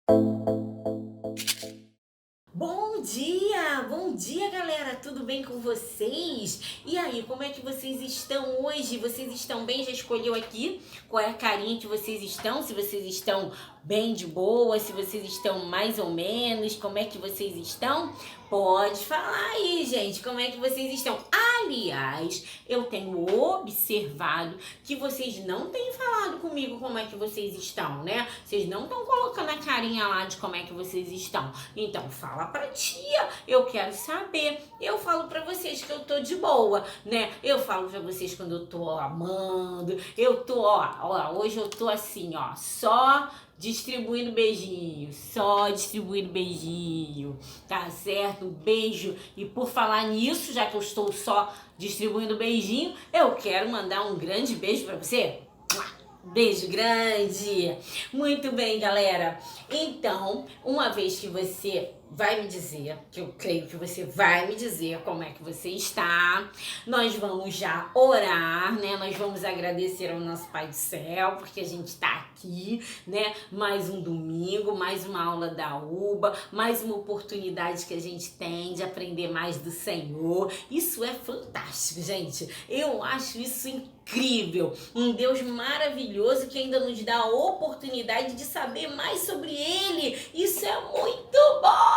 Bom dia galera, tudo bem com vocês? E aí, como é que vocês estão hoje? Vocês estão bem? Já escolheu aqui qual é a carinha que vocês estão? Se vocês estão bem de boa, se vocês estão mais ou menos, como é que vocês estão? Pode falar aí, gente, como é que vocês estão? Aliás, eu tenho observado que vocês não têm falado comigo como é que vocês estão, né? Vocês não estão colocando a carinha lá de como é que vocês estão. Então, fala pra tia, eu quero saber. Eu falo pra vocês que eu tô de boa, né? Eu falo pra vocês quando eu tô amando. Eu tô, hoje eu tô assim, só distribuindo beijinho, tá certo? Beijo. E por falar nisso, já que eu estou só distribuindo beijinho, eu quero mandar um grande beijo pra você. Beijo grande! Muito bem, galera. Então, uma vez que você vai me dizer, que eu creio que você vai me dizer como é que você está, nós vamos já orar, né? Nós vamos agradecer ao nosso Pai do Céu, porque a gente tá aqui, né? Mais um domingo, mais uma aula da UBA, mais uma oportunidade que a gente tem de aprender mais do Senhor. Isso é fantástico, gente. Eu acho isso incrível. Um Deus maravilhoso que ainda nos dá a oportunidade de saber mais sobre Ele. Isso é muito bom!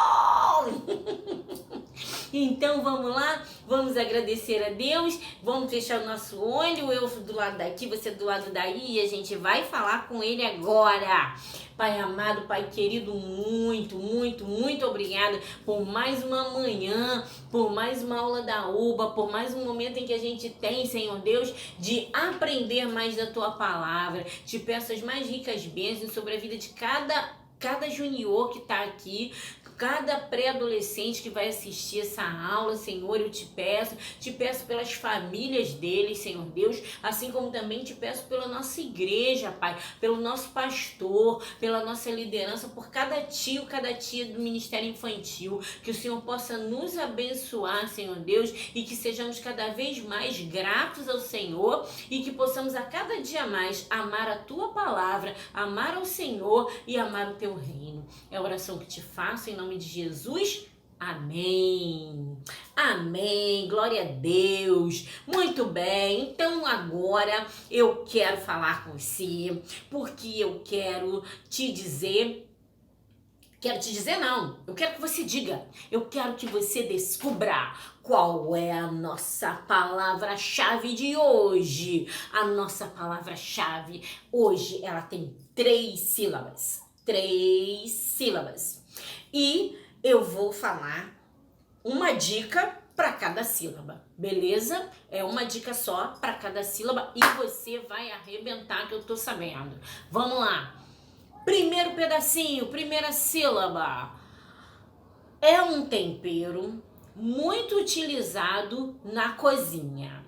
Então vamos lá, vamos agradecer a Deus, vamos fechar o nosso olho, eu do lado daqui, você do lado daí, e a gente vai falar com Ele agora. Pai amado, Pai querido, muito obrigada por mais uma manhã, por mais uma aula da UBA, por mais um momento em que a gente tem, Senhor Deus, de aprender mais da Tua Palavra. Te peço as mais ricas bênçãos sobre a vida de cada junior que está aqui, cada pré-adolescente que vai assistir essa aula, Senhor, eu te peço pelas famílias deles, Senhor Deus, assim como também te peço pela nossa igreja, Pai, pelo nosso pastor, pela nossa liderança, por cada tio, cada tia do Ministério Infantil, que o Senhor possa nos abençoar, Senhor Deus, e que sejamos cada vez mais gratos ao Senhor e que possamos a cada dia mais amar a Tua Palavra, amar ao Senhor e amar o Teu reino. É a oração que te faço em nome de Jesus. Amém. Amém. Glória a Deus. Muito bem. Então agora eu quero falar com você, porque eu quero te dizer não, eu quero que você diga, eu quero que você descubra qual é a nossa palavra-chave de hoje. A nossa palavra-chave hoje, ela tem 3 sílabas. 3 sílabas. E eu vou falar uma dica para cada sílaba, beleza? É uma dica só para cada sílaba e você vai arrebentar, que eu tô sabendo. Vamos lá. Primeiro pedacinho, primeira sílaba. É um tempero muito utilizado na cozinha.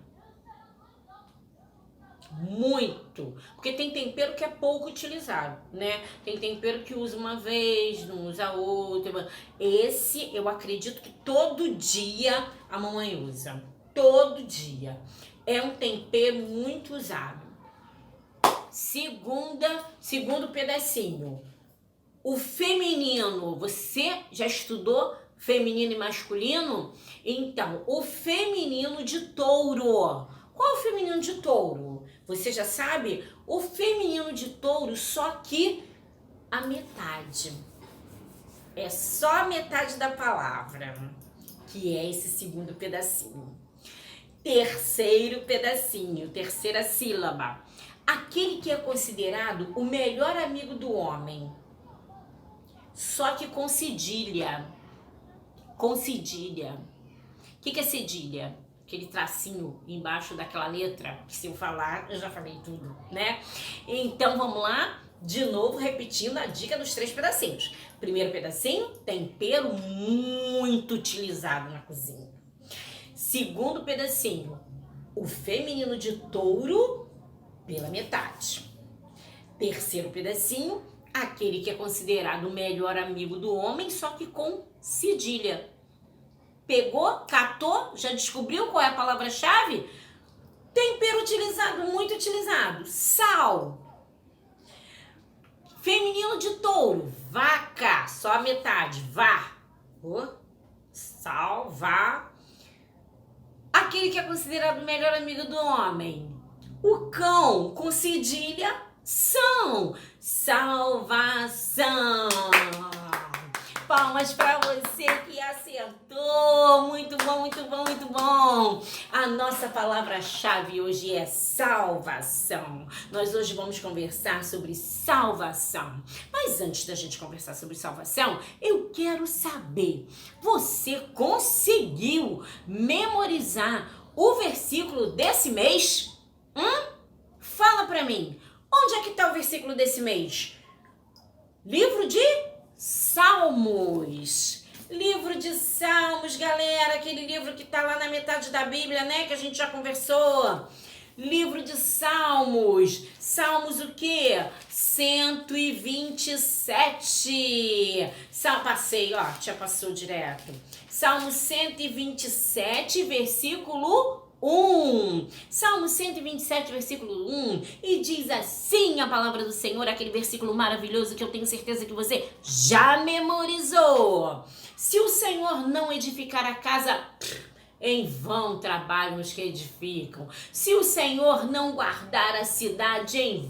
Muito. Porque tem tempero que é pouco utilizado, né? Tem tempero que usa uma vez, não usa outra. Esse eu acredito que todo dia a mamãe usa. Todo dia. É um tempero muito usado. Segundo pedacinho. O feminino, você já estudou feminino e masculino? Então, o feminino de touro. Qual é o feminino de touro? Você já sabe? O feminino de touro, só que a metade. É só a metade da palavra, que é esse segundo pedacinho. Terceiro pedacinho, terceira sílaba. Aquele que é considerado o melhor amigo do homem, só que com cedilha. Com cedilha. O que é cedilha? Aquele tracinho embaixo daquela letra, que se eu falar, eu já falei tudo, né? Então vamos lá, de novo repetindo a dica dos 3 pedacinhos. Primeiro pedacinho, tempero muito utilizado na cozinha. Segundo pedacinho, o feminino de touro pela metade. Terceiro pedacinho, aquele que é considerado o melhor amigo do homem, só que com cedilha. Pegou? Catou? Já descobriu qual é a palavra-chave? Tempero utilizado, muito utilizado. Sal. Feminino de touro, vaca. só a metade. Vá. Salvar. Aquele que é considerado o melhor amigo do homem. O cão com cedilha são. Salvação. Palmas para você que acertou. Muito bom, muito bom, muito bom. A nossa palavra-chave hoje é salvação. Nós hoje vamos conversar sobre salvação. Mas antes da gente conversar sobre salvação, eu quero saber, você conseguiu memorizar o versículo desse mês? Fala para mim. Onde é que está o versículo desse mês? Livro de Salmos. Livro de Salmos, galera, aquele livro que tá lá na metade da Bíblia, né, que a gente já conversou. Livro de Salmos. Salmos o quê? 127. Passei, ó, já passou direto. Salmo 127, versículo 1. Salmo 127, versículo 1. E diz assim a palavra do Senhor, aquele versículo maravilhoso que eu tenho certeza que você já memorizou. Se o Senhor não edificar a casa, em vão trabalham os que edificam. Se o Senhor não guardar a cidade, em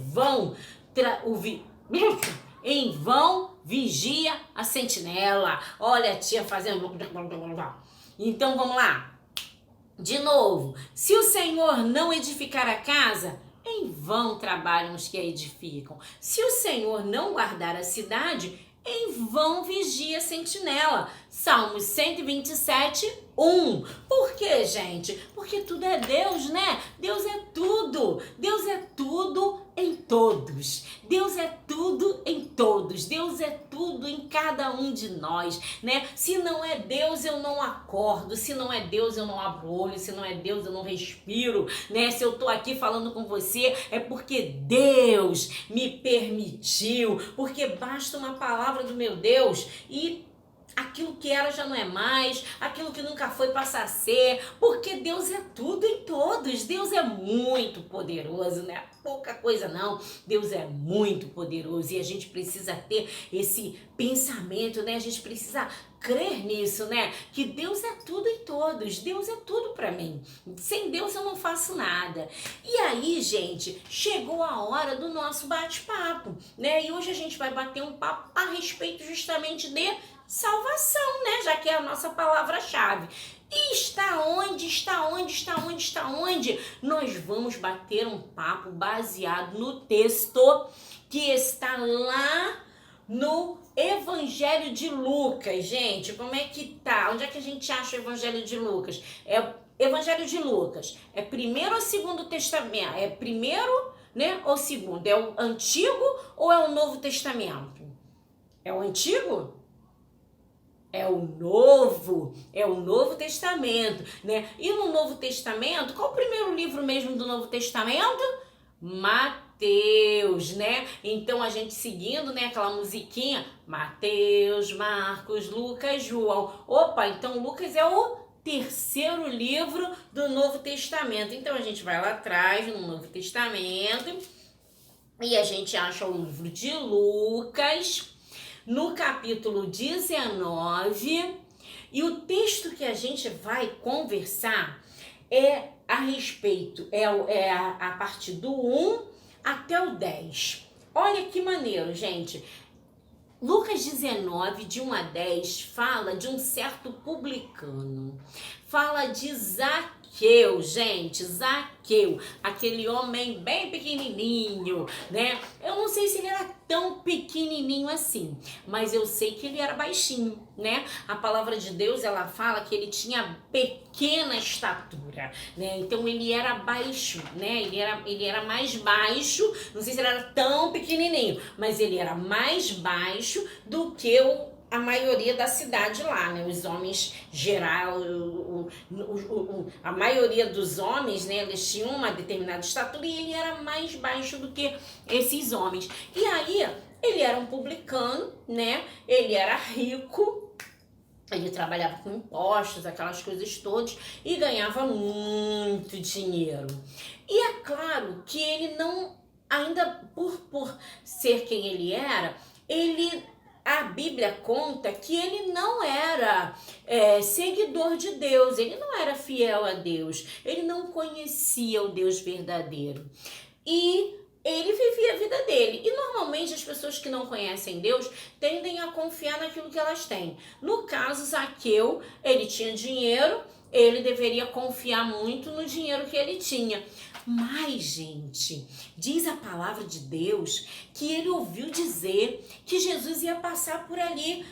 vão vigia a sentinela. Olha a tia fazendo... Então vamos lá. De novo, se o Senhor não edificar a casa, em vão trabalham os que a edificam. Se o Senhor não guardar a cidade, em vão vigia a sentinela. Salmos 127, 1. Por quê, gente? Porque tudo é Deus, né? Deus é tudo. Deus é tudo em todos. Deus é tudo em todos. Deus é tudo em cada um de nós, né? Se não é Deus, eu não acordo. Se não é Deus, eu não abro o olho. Se não é Deus, eu não respiro, né? Se eu tô aqui falando com você, é porque Deus me permitiu. Porque basta uma palavra do meu Deus e aquilo que era já não é mais, aquilo que nunca foi passa a ser, porque Deus é tudo em todos. Deus é muito poderoso, né? Pouca coisa não. Deus é muito poderoso e a gente precisa ter esse pensamento, né? A gente precisa crer nisso, né? Que Deus é tudo em todos. Deus é tudo pra mim. Sem Deus eu não faço nada. E aí, gente, chegou a hora do nosso bate-papo, né? E hoje a gente vai bater um papo a respeito justamente de salvação, né? Já que é a nossa palavra-chave. E está onde? Nós vamos bater um papo baseado no texto que está lá no Evangelho de Lucas. Gente, como é que tá? Onde é que a gente acha o Evangelho de Lucas? Evangelho de Lucas é primeiro ou segundo testamento? É primeiro, né, ou segundo? É o Antigo ou é o Novo Testamento? É o Antigo? É o Novo Testamento, né? E no Novo Testamento, qual o primeiro livro mesmo do Novo Testamento? Mateus, né? Então a gente seguindo, né, aquela musiquinha, Mateus, Marcos, Lucas, João. Opa, então Lucas é o terceiro livro do Novo Testamento. Então a gente vai lá atrás no Novo Testamento e a gente acha o livro de Lucas, no capítulo 19, e o texto que a gente vai conversar é a respeito, a partir do 1 até o 10. Olha que maneiro, gente. Lucas 19, de 1 a 10, fala de um certo publicano. Fala de Zaqueu, gente, Zaqueu, aquele homem bem pequenininho, né? Eu não sei se ele era tão pequenininho assim, mas eu sei que ele era baixinho, né? A palavra de Deus, ela fala que ele tinha pequena estatura, né? Então ele era baixo, né? Ele era mais baixo, não sei se ele era tão pequenininho, mas ele era mais baixo do que a maioria da cidade lá, né? Os homens geral, a maioria dos homens, né? Eles tinham uma determinada estatura e ele era mais baixo do que esses homens. E aí, ele era um publicano, né? Ele era rico, ele trabalhava com impostos, aquelas coisas todas, e ganhava muito dinheiro. E é claro que ele não, ainda por ser quem ele era, ele a Bíblia conta que ele não era seguidor de Deus, ele não era fiel a Deus, ele não conhecia o Deus verdadeiro. E ele vivia a vida dele. E normalmente as pessoas que não conhecem Deus tendem a confiar naquilo que elas têm. No caso, Zaqueu, ele tinha dinheiro, ele deveria confiar muito no dinheiro que ele tinha. Mas, gente, diz a palavra de Deus que ele ouviu dizer que Jesus ia passar por ali,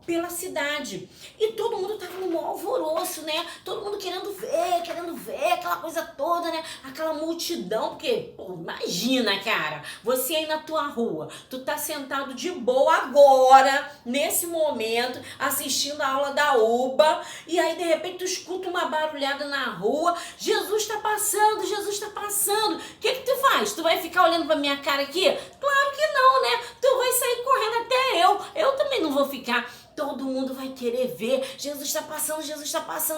pela cidade. E todo mundo tava no maior alvoroço, né? Todo mundo querendo ver, aquela coisa toda, né? Aquela multidão, porque, pô, imagina, cara, você aí na tua rua, tu tá sentado de boa agora, nesse momento, assistindo a aula da UBA, e aí de repente tu escuta uma barulhada na rua, Jesus tá passando, Jesus tá passando. O que tu faz? Tu vai ficar olhando pra minha cara aqui? Claro que não, né? Tu vai sair correndo até eu também não vou ficar. Todo mundo vai querer ver, Jesus está passando,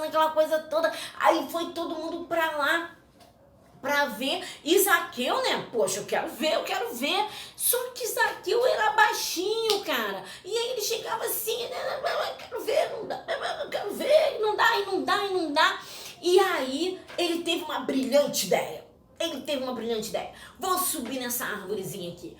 aquela coisa toda. Aí foi todo mundo pra lá pra ver. E Zaqueu, né? Poxa, eu quero ver. Só que Zaqueu era baixinho, cara. E aí ele chegava assim, né? Quero ver, não dá, quero ver, não dá. E aí ele teve uma brilhante ideia. Vou subir nessa árvorezinha aqui.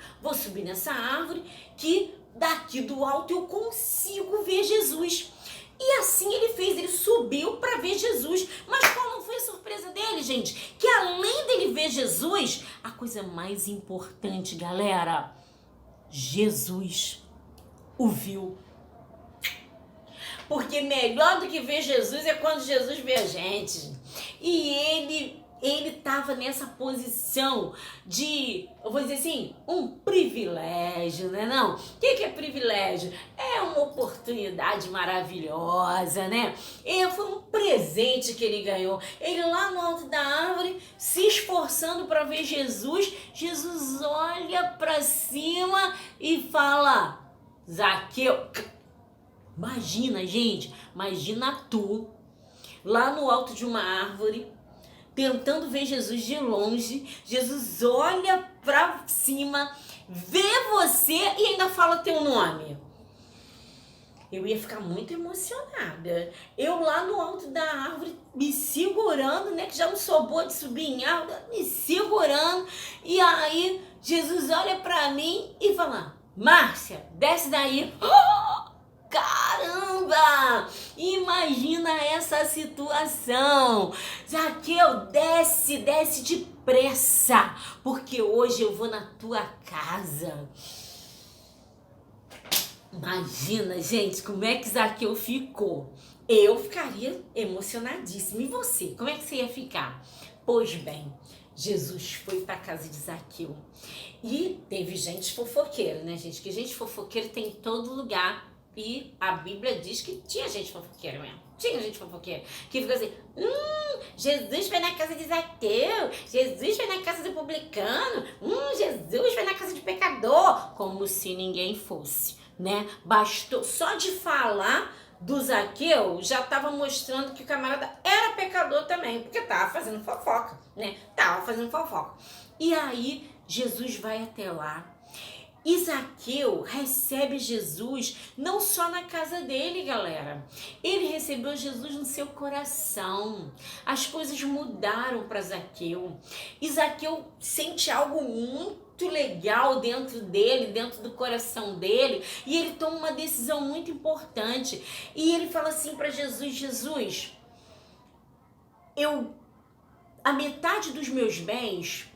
Que daqui do alto eu consigo ver Jesus. E assim ele fez, ele subiu para ver Jesus. Mas qual não foi a surpresa dele, gente? Que além dele ver Jesus, a coisa mais importante, galera, Jesus o viu. Porque melhor do que ver Jesus é quando Jesus vê a gente. E ele estava nessa posição de, eu vou dizer assim, um privilégio, né não? O que é privilégio? É uma oportunidade maravilhosa, né? Foi um presente que ele ganhou. Ele lá no alto da árvore, se esforçando para ver Jesus. Jesus olha para cima e fala, Zaqueu, imagina, gente, imagina tu, lá no alto de uma árvore, tentando ver Jesus de longe. Jesus olha pra cima, vê você e ainda fala teu nome. Eu ia ficar muito emocionada. Eu lá no alto da árvore, me segurando, né? Que já não sou boa de subir em árvore, me segurando. E aí, Jesus olha pra mim e fala, Márcia, desce daí. Caramba! Imagina essa situação. Zaqueu, desce depressa, porque hoje eu vou na tua casa. Imagina, gente, como é que Zaqueu ficou. Eu ficaria emocionadíssima. E você, como é que você ia ficar? Pois bem, Jesus foi para a casa de Zaqueu. E teve gente fofoqueira, né, gente? Que gente fofoqueira tem em todo lugar. E a Bíblia diz que tinha gente fofoqueira mesmo. Tinha gente fofoqueira. Que fica assim, Jesus foi na casa de Zaqueu. Jesus foi na casa do publicano. Jesus foi na casa de pecador. Como se ninguém fosse, né? Bastou só de falar do Zaqueu, já estava mostrando que o camarada era pecador também. Porque tava fazendo fofoca, né? E aí, Jesus vai até lá. E Zaqueu recebe Jesus não só na casa dele, galera. Ele recebeu Jesus no seu coração. As coisas mudaram para Zaqueu. E Zaqueu sente algo muito legal dentro dele, dentro do coração dele. E ele toma uma decisão muito importante. E ele fala assim para Jesus, Jesus, a metade dos meus bens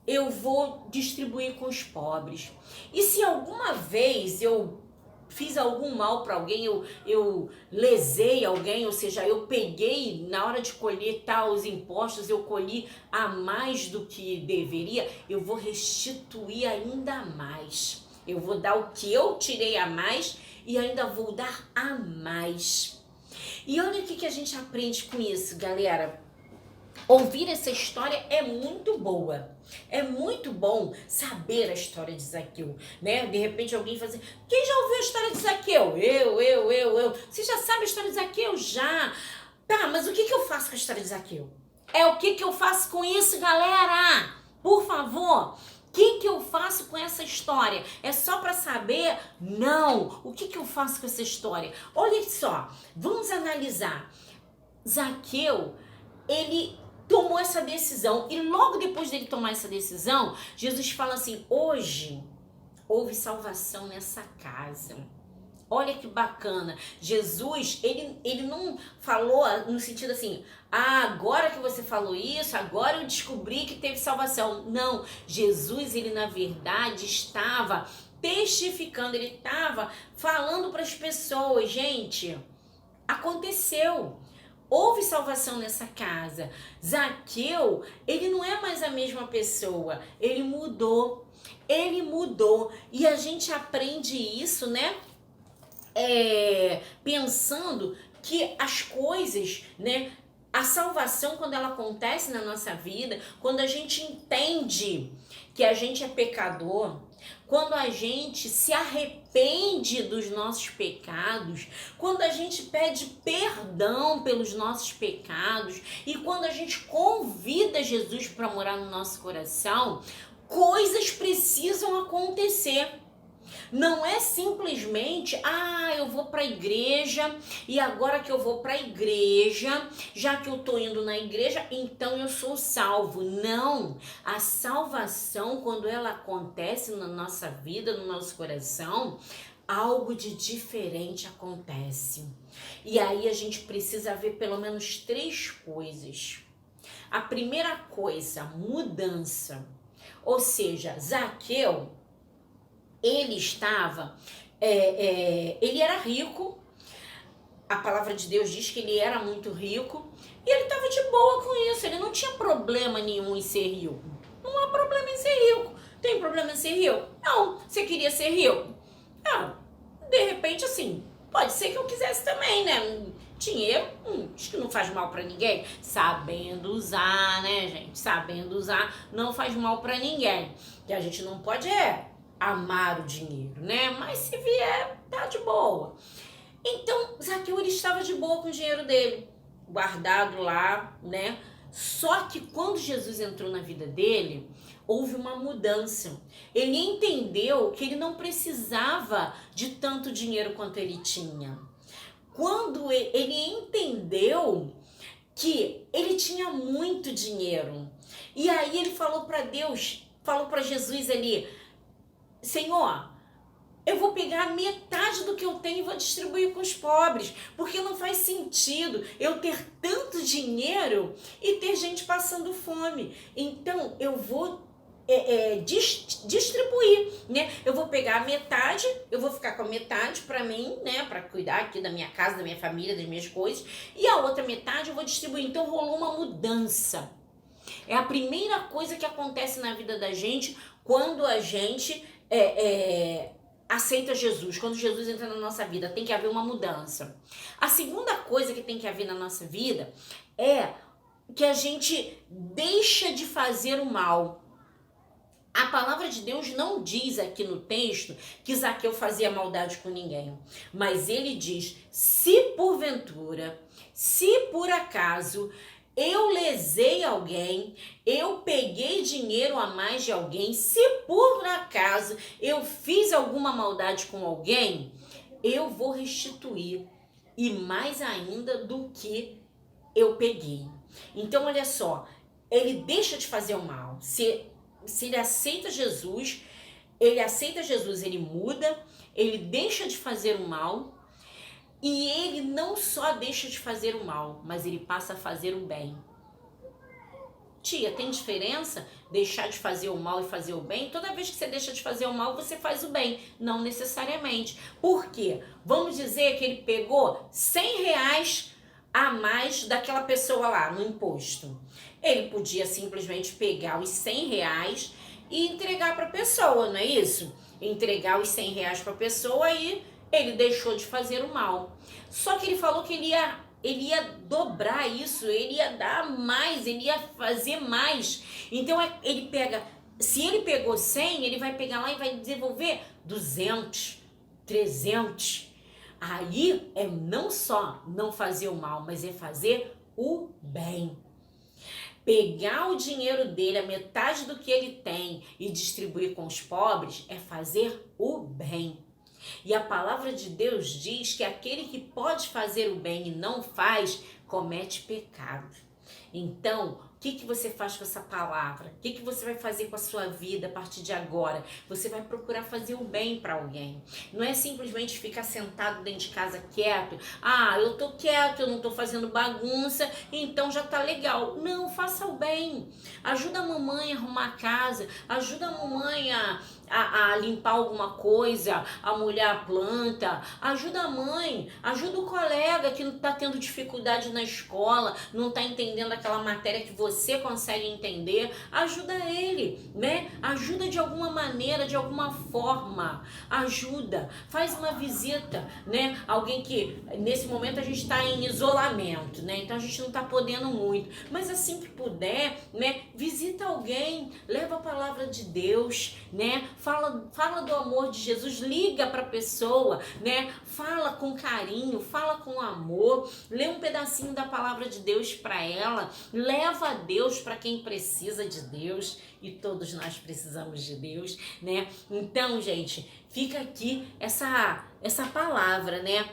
eu vou distribuir com os pobres. E se alguma vez eu fiz algum mal para alguém, eu lesei alguém, ou seja, eu peguei, na hora de coletar os impostos, eu colhi a mais do que deveria, eu vou restituir ainda mais. Eu vou dar o que eu tirei a mais e ainda vou dar a mais. E olha o que a gente aprende com isso, galera. Ouvir essa história é muito boa. É muito bom saber a história de Zaqueu, né? De repente alguém fala assim, quem já ouviu a história de Zaqueu? Eu. Você já sabe a história de Zaqueu? Já. Tá, mas o que eu faço com a história de Zaqueu? É o que eu faço com isso, galera? Por favor, que eu faço com essa história? É só para saber? Não. O que eu faço com essa história? Olha só, vamos analisar. Zaqueu, ele tomou essa decisão e logo depois dele tomar essa decisão, Jesus fala assim: hoje houve salvação nessa casa. Olha que bacana. Jesus, ele não falou no sentido assim: ah, agora que você falou isso, agora eu descobri que teve salvação. Não, Jesus, ele na verdade estava testificando, ele estava falando para as pessoas: gente, aconteceu. Houve salvação nessa casa. Zaqueu, ele não é mais a mesma pessoa. Ele mudou. Ele mudou. E a gente aprende isso, né? Pensando que as coisas, né? A salvação, quando ela acontece na nossa vida, quando a gente entende que a gente é pecador, quando a gente se arrepende dos nossos pecados, quando a gente pede perdão pelos nossos pecados e quando a gente convida Jesus para morar no nosso coração, coisas precisam acontecer. Não é simplesmente, eu vou para a igreja e agora que eu vou para a igreja, já que eu tô indo na igreja, então eu sou salvo. Não, a salvação, quando ela acontece na nossa vida, no nosso coração, algo de diferente acontece. E aí a gente precisa ver pelo menos 3 coisas. A primeira coisa, mudança. Ou seja, Zaqueu, ele estava, ele era rico, a palavra de Deus diz que ele era muito rico, e ele estava de boa com isso, ele não tinha problema nenhum em ser rico. Não há problema em ser rico. Tem problema em ser rico? Não. Você queria ser rico? De repente, assim, pode ser que eu quisesse também, né? Dinheiro, acho que não faz mal pra ninguém. Sabendo usar, né, gente? Sabendo usar não faz mal pra ninguém. Que a gente não pode amar o dinheiro, né? Mas se vier, tá de boa. Então, Zaqueu, ele estava de boa com o dinheiro dele, guardado lá, né? Só que quando Jesus entrou na vida dele, houve uma mudança. Ele entendeu que ele não precisava de tanto dinheiro quanto ele tinha. Quando ele entendeu que ele tinha muito dinheiro, e aí ele falou para Deus, falou para Jesus ali: Senhor, eu vou pegar metade do que eu tenho e vou distribuir com os pobres, porque não faz sentido eu ter tanto dinheiro e ter gente passando fome. Então eu vou distribuir, né? Eu vou pegar a metade, eu vou ficar com a metade para mim, né? Para cuidar aqui da minha casa, da minha família, das minhas coisas, e a outra metade eu vou distribuir. Então rolou uma mudança. É a primeira coisa que acontece na vida da gente quando a gente aceita Jesus, quando Jesus entra na nossa vida, tem que haver uma mudança. A segunda coisa que tem que haver na nossa vida é que a gente deixa de fazer o mal. A palavra de Deus não diz aqui no texto que Zaqueu fazia maldade com ninguém, mas ele diz: se porventura, se por acaso eu lesei alguém, eu peguei dinheiro a mais de alguém, se por acaso eu fiz alguma maldade com alguém, eu vou restituir, e mais ainda do que eu peguei. Então olha só, ele deixa de fazer o mal. Se ele aceita Jesus, ele muda, ele deixa de fazer o mal. E ele não só deixa de fazer o mal, mas ele passa a fazer o bem. Tia, tem diferença deixar de fazer o mal e fazer o bem? Toda vez que você deixa de fazer o mal, você faz o bem. Não necessariamente. Por quê? Vamos dizer que ele pegou R$100 a mais daquela pessoa lá no imposto. Ele podia simplesmente pegar os R$100 e entregar para a pessoa, não é isso? Entregar os R$100 para a pessoa e ele deixou de fazer o mal. Só que ele falou que ele ia dobrar isso, ele ia dar mais, ele ia fazer mais. Então ele pega, se ele pegou 100, ele vai pegar lá e vai devolver 200, 300. Aí não só não fazer o mal, mas é fazer o bem. Pegar o dinheiro dele, a metade do que ele tem, e distribuir com os pobres é fazer o bem. E a palavra de Deus diz que aquele que pode fazer o bem e não faz, comete pecado. Então, o que você faz com essa palavra? O que você vai fazer com a sua vida a partir de agora? Você vai procurar fazer o bem para alguém. Não é simplesmente ficar sentado dentro de casa quieto. Ah, eu tô quieto, eu não tô fazendo bagunça, então já tá legal. Não, faça o bem. Ajuda a mamãe a arrumar a casa. Ajuda a mamãe a limpar alguma coisa, a molhar a planta. Ajuda a mãe, ajuda o colega que não tá tendo dificuldade na escola, não tá entendendo aquela matéria que você consegue entender. Ajuda ele, né? Ajuda de alguma maneira, de alguma forma. Ajuda, faz uma visita, né? Alguém que nesse momento a gente está em isolamento, né? Então a gente não tá podendo muito, mas assim que puder, né? Visita alguém, leva a palavra de Deus, né? Fala do amor de Jesus, liga para a pessoa, né? Fala com carinho, fala com amor, lê um pedacinho da palavra de Deus para ela, leva a Deus para quem precisa de Deus, e todos nós precisamos de Deus, né? Então, gente, fica aqui essa palavra, né?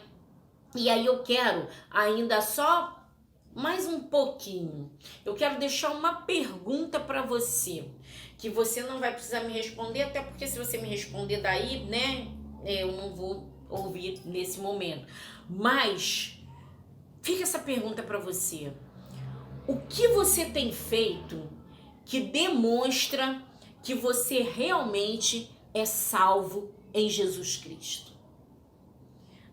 E aí eu quero ainda só mais um pouquinho. Eu quero deixar uma pergunta para você, que você não vai precisar me responder, até porque se você me responder daí, né, eu não vou ouvir nesse momento. Mas fica essa pergunta para você. O que você tem feito que demonstra que você realmente é salvo em Jesus Cristo?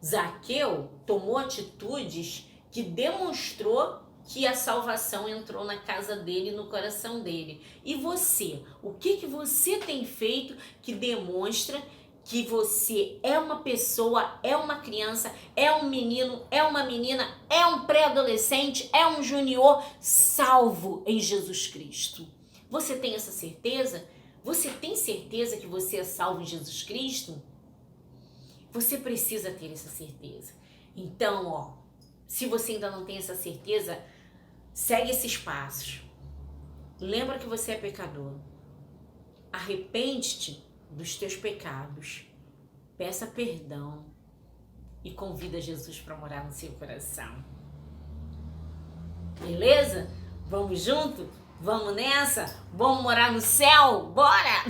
Zaqueu tomou atitudes que demonstrou que a salvação entrou na casa dele, no coração dele. E você? O que você tem feito que demonstra que você é uma pessoa, é uma criança, é um menino, é uma menina, é um pré-adolescente, é um junior salvo em Jesus Cristo? Você tem essa certeza? Você tem certeza que você é salvo em Jesus Cristo? Você precisa ter essa certeza. Então, ó, se você ainda não tem essa certeza, segue esses passos. Lembra que você é pecador. Arrepende-te dos teus pecados. Peça perdão e convida Jesus para morar no seu coração. Beleza? Vamos junto? Vamos nessa? Vamos morar no céu? Bora!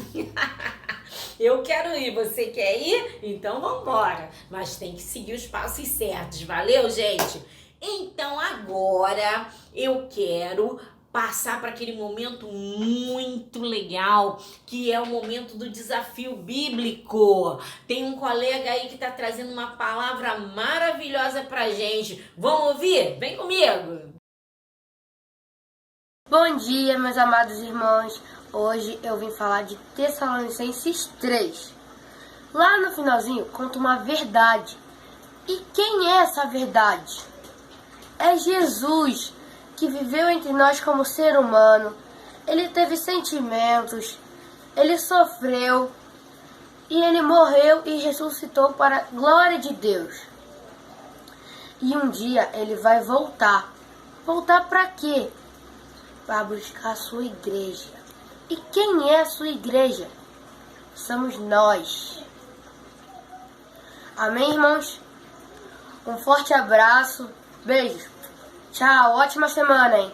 Eu quero ir, você quer ir? Então vambora. Mas tem que seguir os passos certos, valeu, gente? Então agora eu quero passar para aquele momento muito legal, que é o momento do desafio bíblico. Tem um colega aí que tá trazendo uma palavra maravilhosa pra gente. Vamos ouvir? Vem comigo! Bom dia, meus amados irmãos. Hoje eu vim falar de Tessalonicenses 3. Lá no finalzinho conta uma verdade. E quem é essa verdade? É Jesus, que viveu entre nós como ser humano. Ele teve sentimentos, ele sofreu e ele morreu e ressuscitou para a glória de Deus. E um dia ele vai voltar. Voltar para quê? Para buscar a sua igreja. E quem é a sua igreja? Somos nós. Amém, irmãos? Um forte abraço. Beijo. Tchau. Ótima semana, hein?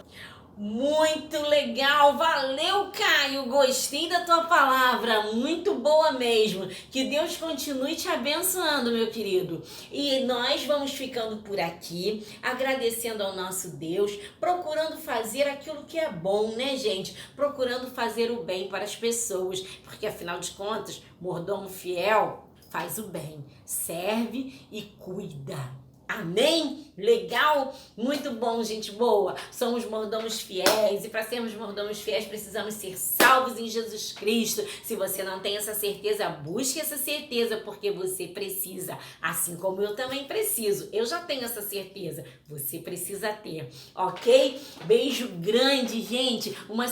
Muito legal, valeu, Caio, gostei da tua palavra, muito boa mesmo. Que Deus continue te abençoando, meu querido. E nós vamos ficando por aqui, agradecendo ao nosso Deus, procurando fazer aquilo que é bom, né, gente? Procurando fazer o bem para as pessoas, porque afinal de contas, mordomo fiel faz o bem, serve e cuida. Amém? Legal? Muito bom, gente boa. Somos mordomos fiéis e para sermos mordomos fiéis precisamos ser salvos em Jesus Cristo. Se você não tem essa certeza, busque essa certeza porque você precisa, assim como eu também preciso. Eu já tenho essa certeza, você precisa ter, ok? Beijo grande, gente. Uma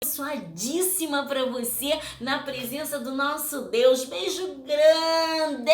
abençoadíssima para você na presença do nosso Deus. Beijo grande!